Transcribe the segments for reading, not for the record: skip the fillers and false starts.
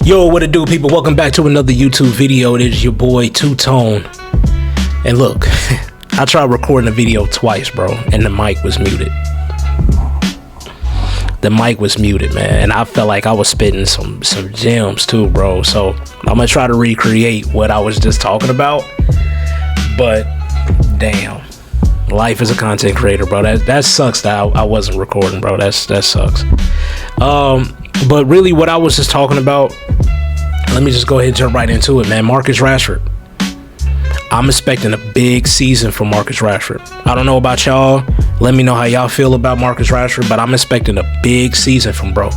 Yo, what it do, people? Welcome back to another YouTube video. It is your boy Two Tone. And look, I tried recording a video twice, bro, and the mic was muted. The mic was muted, man, and I felt like I was spitting some gems too, bro. So I'm gonna try to recreate what I was just talking about. But damn, life as a content creator, bro. That sucks that I wasn't recording, bro. That sucks. But really, what I was just talking about. Let me just go ahead and jump right into it, man. Marcus Rashford. I'm expecting a big season for Marcus Rashford. I don't know about y'all. Let me know how y'all feel about Marcus Rashford, but I'm expecting a big season from bro.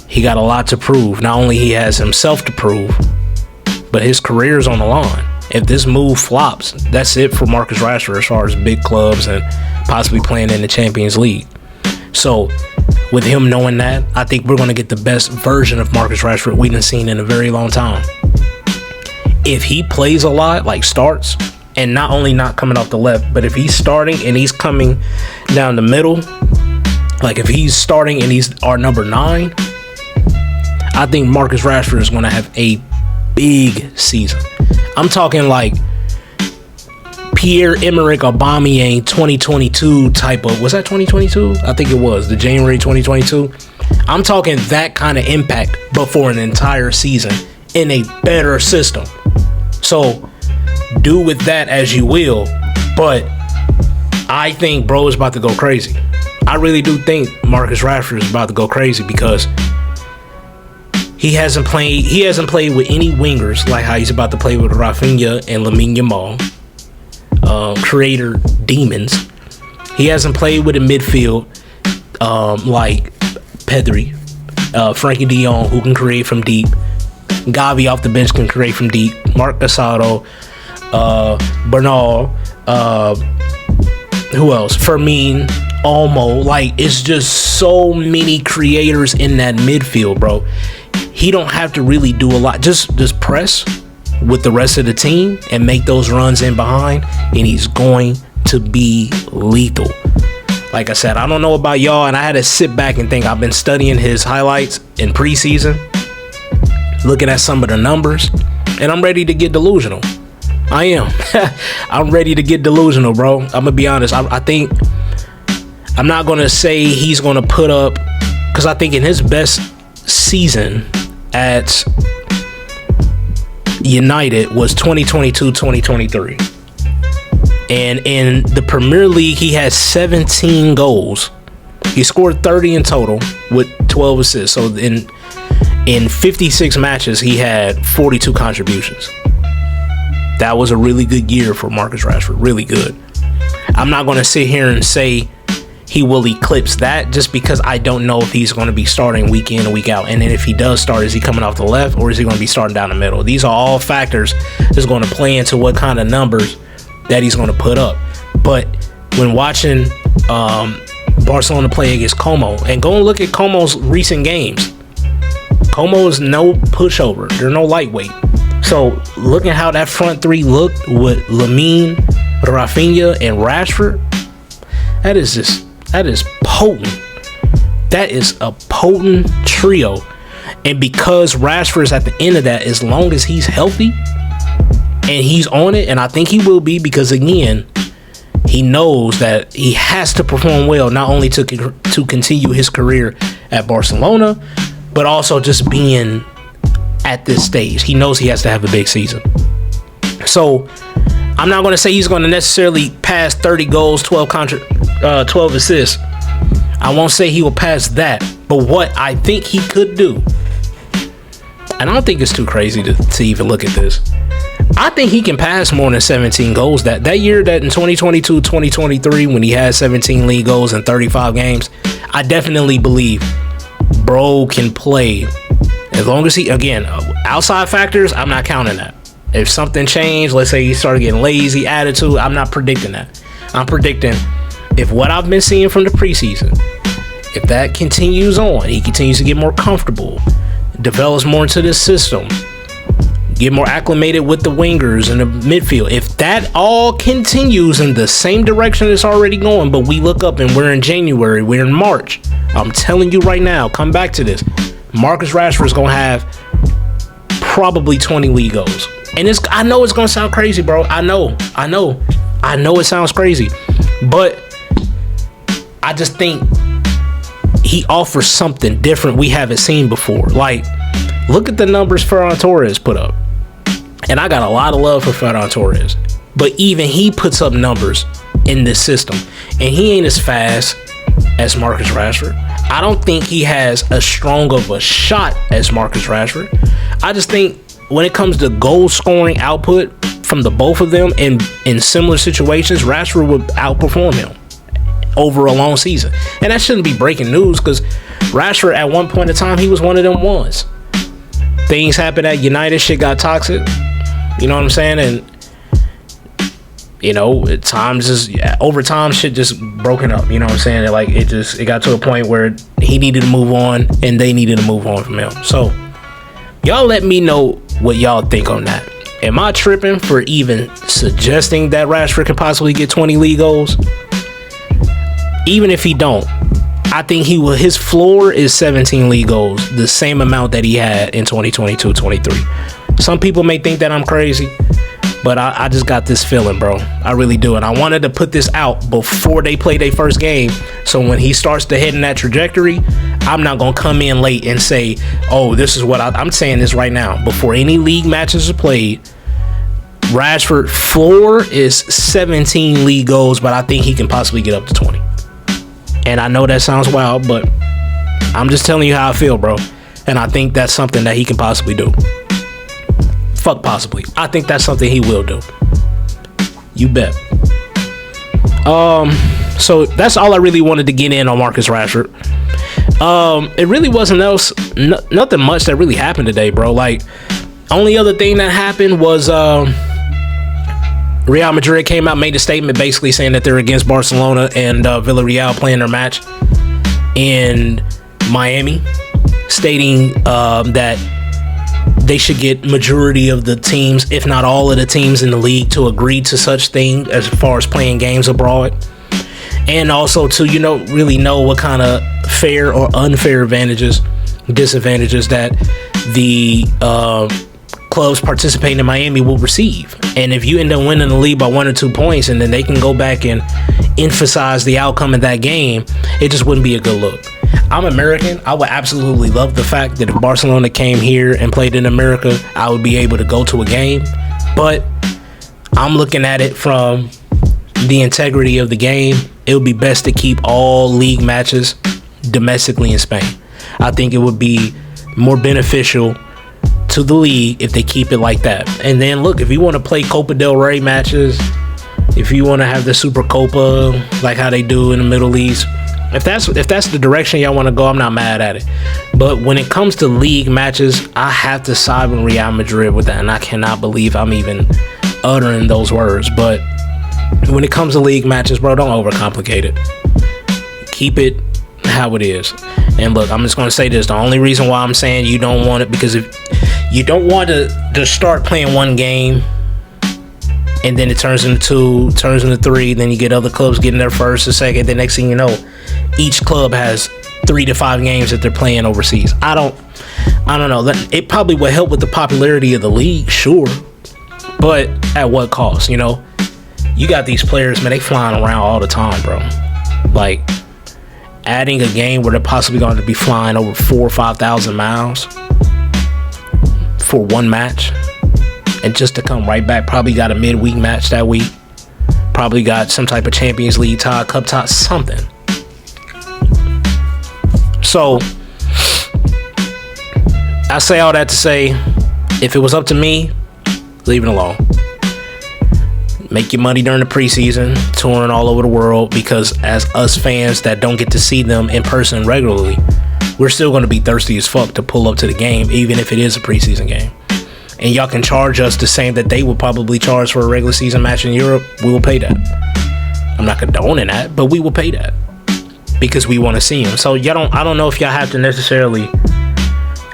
He got a lot to prove. Not only he has himself to prove, but his career is on the line. If this move flops, that's it for Marcus Rashford as far as big clubs and possibly playing in the Champions League. So with him knowing that, I think we're going to get the best version of Marcus Rashford we've seen in a very long time. If he plays a lot, like starts, and not only not coming off the left, but if he's starting and he's coming down the middle, like if he's starting and he's our number 9, I think Marcus Rashford is going to have a big season. I'm talking like Pierre-Emerick Aubameyang 2022 type of, was that 2022? I think it was, the January 2022. I'm talking that kind of impact, but for an entire season in a better system. So do with that as you will, but I think bro is about to go crazy. I really do think Marcus Rashford is about to go crazy because he hasn't played with any wingers like how he's about to play with Rafinha and Lamine Yamal, creator demons. He hasn't played with a midfield like Pedri, Frankie de Jong, who can create from deep. Gavi off the bench can create from deep. Marc Casado, Bernal, who else? Fermin, Olmo. Like, it's just so many creators in that midfield, bro. He don't have to really do a lot. Just press with the rest of the team and make those runs in behind, and he's going to be lethal. Like I said, I don't know about y'all, and I had to sit back and think. I've been studying his highlights in preseason, looking at some of the numbers, and I'm ready to get delusional. I am. I'm ready to get delusional, bro. I'm gonna be honest. I think I'm not gonna say he's gonna put up, because I think in his best season at United was 2022-2023, and in the Premier League he has 17 goals. He scored 30 in total with 12 assists. So in 56 matches, he had 42 contributions. That was a really good year for Marcus Rashford. Really good. I'm not going to sit here and say he will eclipse that just because I don't know if he's going to be starting week in and week out. And then if he does start, is he coming off the left or is he going to be starting down the middle? These are all factors that's going to play into what kind of numbers that he's going to put up. But when watching Barcelona play against Como, and go and look at Como's recent games, Como is no pushover. They're no lightweight. So looking how that front three looked with Lamine, Rafinha, and Rashford, that is potent. That is a potent trio. And because Rashford's at the end of that, as long as he's healthy and he's on it, and I think he will be, because again, he knows that he has to perform well, not only to continue his career at Barcelona, but also just being at this stage. He knows he has to have a big season. So I'm not going to say he's going to necessarily pass 30 goals, 12 assists. I won't say he will pass that. But what I think he could do, and I don't think it's too crazy to even look at this, I think he can pass more than 17 goals. That year, that in 2022-2023, when he had 17 league goals in 35 games, I definitely believe bro can play. As long as he, again, outside factors, I'm not counting that. If something changed, let's say he started getting lazy, attitude, I'm not predicting that. I'm predicting if what I've been seeing from the preseason, if that continues on, he continues to get more comfortable, develops more into this system, get more acclimated with the wingers and the midfield. If that all continues in the same direction it's already going, but we look up and we're in January, we're in March, I'm telling you right now, come back to this. Marcus Rashford is going to have probably 20 league goals. And I know it's gonna sound crazy, bro. I know it sounds crazy, but I just think he offers something different we haven't seen before. Like, look at the numbers Ferran Torres put up. And I got a lot of love for Ferran Torres, but even he puts up numbers in this system, and he ain't as fast as Marcus Rashford. I don't think he has as strong of a shot as Marcus Rashford. I just think when it comes to goal scoring output from the both of them in similar situations, Rashford would outperform him over a long season. And that shouldn't be breaking news, because Rashford at one point in time, he was one of them ones. Things happened at United, shit got toxic. You know what I'm saying? And you know, at times over time shit just broken up. You know what I'm saying? Like it got to a point where he needed to move on and they needed to move on from him. So y'all let me know what y'all think on that. Am I tripping for even suggesting that Rashford could possibly get 20 league goals? Even if he don't, I think his floor is 17 league goals, the same amount that he had in 2022-23. Some people may think that I'm crazy, but I just got this feeling, bro. I really do. And I wanted to put this out before they play their first game, so when he starts to head in that trajectory, I'm not going to come in late and say, oh, this is what I'm saying this right now. Before any league matches are played, Rashford floor is 17 league goals, but I think he can possibly get up to 20. And I know that sounds wild, but I'm just telling you how I feel, bro. And I think that's something that he can possibly do. Fuck possibly. I think that's something he will do. You bet. So that's all I really wanted to get in on Marcus Rashford. It really wasn't nothing much that really happened today, bro. Like, only other thing that happened was Real Madrid came out, made a statement basically saying that they're against Barcelona and Villarreal playing their match in Miami, stating that they should get majority of the teams, if not all of the teams in the league, to agree to such thing as far as playing games abroad, and also to really know what kind of fair or unfair disadvantages that the clubs participating in Miami will receive. And if you end up winning the league by 1 or 2 points, and then they can go back and emphasize the outcome of that game, it just wouldn't be a good look. I'm American. I would absolutely love the fact that if Barcelona came here and played in America, I would be able to go to a game. But I'm looking at it from the integrity of the game. It would be best to keep all league matches domestically in Spain. I think it would be more beneficial to the league if they keep it like that. And then look, if you want to play Copa del Rey matches, if you want to have the Super Copa like how they do in the Middle East, if that's the direction y'all want to go, I'm not mad at it. But when it comes to league matches, I have to side with Real Madrid with that, and I cannot believe I'm even uttering those words. But when it comes to league matches, bro, don't overcomplicate it. Keep it how it is. And look, I'm just going to say this. The only reason why I'm saying you don't want it, because if you don't want to start playing one game and then it turns into 2, turns into 3, then you get other clubs getting their first or second. The next thing you know, each club has 3 to 5 games that they're playing overseas. I don't know. It probably would help with the popularity of the league, sure, but at what cost? You got these players, man, they flying around all the time, bro. Like, adding a game where they're possibly going to be flying over 4,000 or 5,000 miles for one match, and just to come right back, probably got a midweek match that week, probably got some type of Champions League tie, cup tie, something. So I say all that to say, if it was up to me, leave it alone. Make your money during the preseason, touring all over the world, because as us fans that don't get to see them in person regularly, we're still going to be thirsty as fuck to pull up to the game, even if it is a preseason game. And y'all can charge us the same that they will probably charge for a regular season match in Europe. We will pay that. I'm not condoning that, but we will pay that because we want to see them. So I don't know if y'all have to necessarily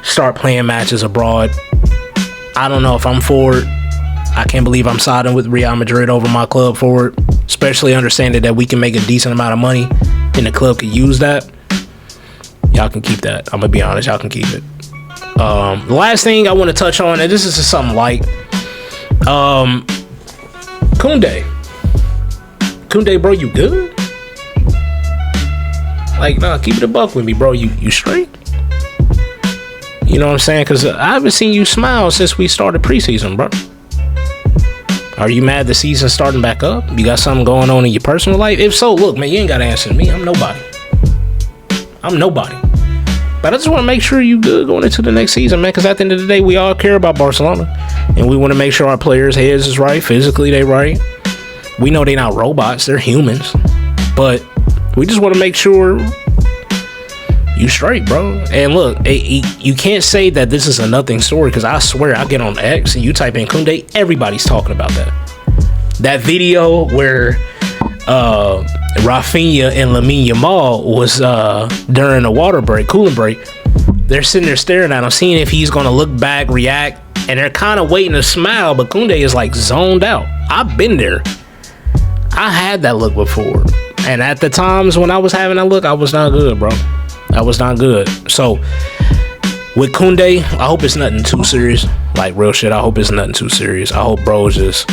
start playing matches abroad. I don't know if I'm for it. I can't believe I'm siding with Real Madrid over my club for it, especially understanding that we can make a decent amount of money and the club could use that. Y'all can keep that. I'm going to be honest. Y'all can keep it. The last thing I want to touch on, and this is just something light. Kunde, bro, you good? Like, nah, keep it a buck with me, bro. You straight? You know what I'm saying? Because I haven't seen you smile since we started preseason, bro. Are you mad the season's starting back up? You got something going on in your personal life? If so, look, man, you ain't got to answer me. I'm nobody. But I just want to make sure you good going into the next season, man, because at the end of the day, we all care about Barcelona. And we want to make sure our players' heads is right, physically they right. We know they're not robots, they're humans. But we just want to make sure you straight, bro. And look, you can't say that this is a nothing story, because I swear I get on X and you type in Kunde, everybody's talking about that. That video where Rafinha and Lamine Yamal was during a water break, cooling break. They're sitting there staring at him, seeing if he's going to look back, react, and they're kind of waiting to smile, but Kunde is like zoned out. I've been there. I had that look before. And at the times when I was having that look, I was not good, bro. I was not good. So with Kunde, I hope it's nothing too serious. Like, real shit, I hope it's nothing too serious. I hope bro is just,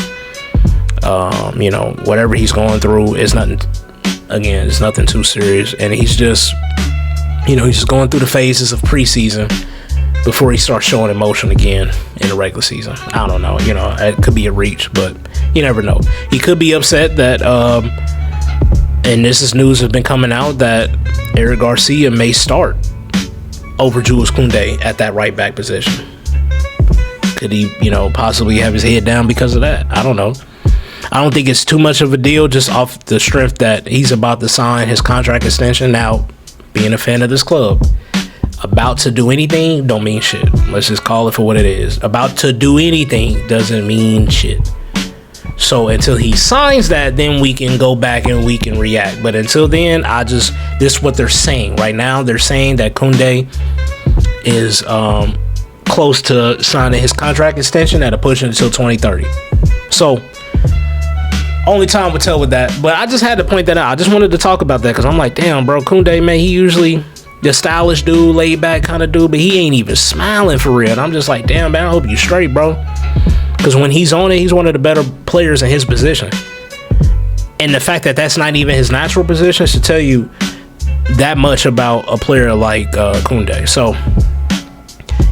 whatever he's going through is nothing. Again, it's nothing too serious. And he's just, he's just going through the phases of preseason before he starts showing emotion again in the regular season. I don't know. It could be a reach, but you never know. He could be upset that, and this is news has been coming out, that Eric Garcia may start over Jules Koundé at that right back position. Could he, possibly have his head down because of that? I don't know. I don't think it's too much of a deal, just off the strength that he's about to sign his contract extension. Now, being a fan of this club, about to do anything don't mean shit. Let's just call it for what it is. About to do anything doesn't mean shit. So until he signs that, then we can go back and we can react. But until then, this is what they're saying right now. They're saying that Koundé is close to signing his contract extension at a push until 2030. So only time will tell with that. But I just had to point that out. I just wanted to talk about that because I'm like, damn, bro, Koundé, man, he usually the stylish dude, laid back kind of dude, but he ain't even smiling for real. And I'm just like, damn, man, I hope you straight, bro. Because when he's on it, he's one of the better players in his position. And the fact that that's not even his natural position should tell you that much about a player like Koundé. So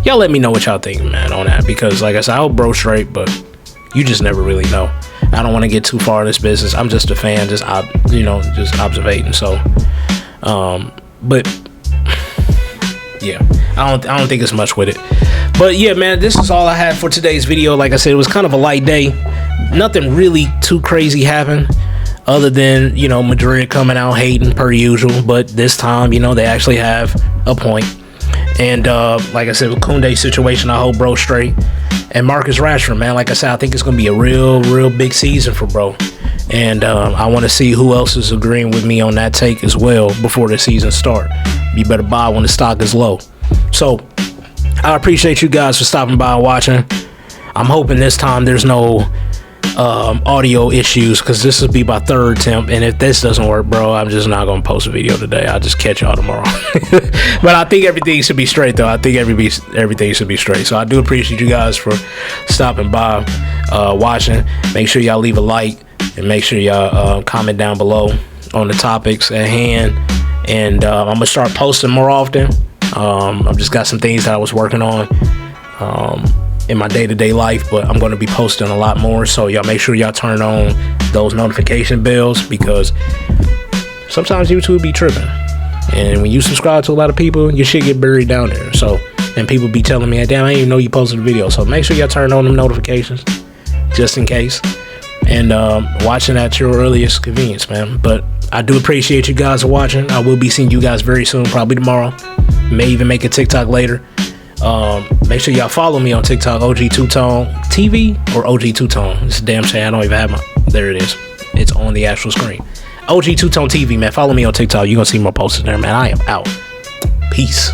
y'all let me know what y'all think, man, on that. Because like I said, I hope bro straight, but you just never really know. I don't want to get too far in this business. I'm just a fan, just observating. So, but yeah, I don't think it's much with it. But yeah, man, this is all I had for today's video. Like I said, it was kind of a light day. Nothing really too crazy happened other than, Madrid coming out hating per usual. But this time, they actually have a point. And like I said, with Koundé's situation, I hope bro straight. And Marcus Rashford, man, like I said, I think it's going to be a real big season for bro. And I want to see who else is agreeing with me on that take as well before the season start. You better buy when the stock is low. So I appreciate you guys for stopping by and watching. I'm hoping this time there's no audio issues, because this will be my third attempt. And if this doesn't work, bro, I'm just not going to post a video today. I'll just catch y'all tomorrow. But I think everything should be straight, though. I think everything should be straight. So I do appreciate you guys for stopping by, watching. Make sure y'all leave a like. And make sure y'all comment down below on the topics at hand. And I'm going to start posting more often. I've just got some things that I was working on in my day-to-day life. But I'm going to be posting a lot more. So y'all make sure y'all turn on those notification bells, because sometimes YouTube be tripping. And when you subscribe to a lot of people, your shit get buried down there. So, and people be telling me, damn, I didn't even know you posted a video. So make sure y'all turn on them notifications just in case. And watching at your earliest convenience, man. But I do appreciate you guys for watching. I will be seeing you guys very soon, probably tomorrow. May even make a TikTok later. Make sure y'all follow me on TikTok, OG Two-Tone TV or OG Two-Tone. It's a damn shame I don't even have my... There it is. It's on the actual screen. OG Two-Tone TV, man. Follow me on TikTok. You're going to see more posts there, man. I am out. Peace.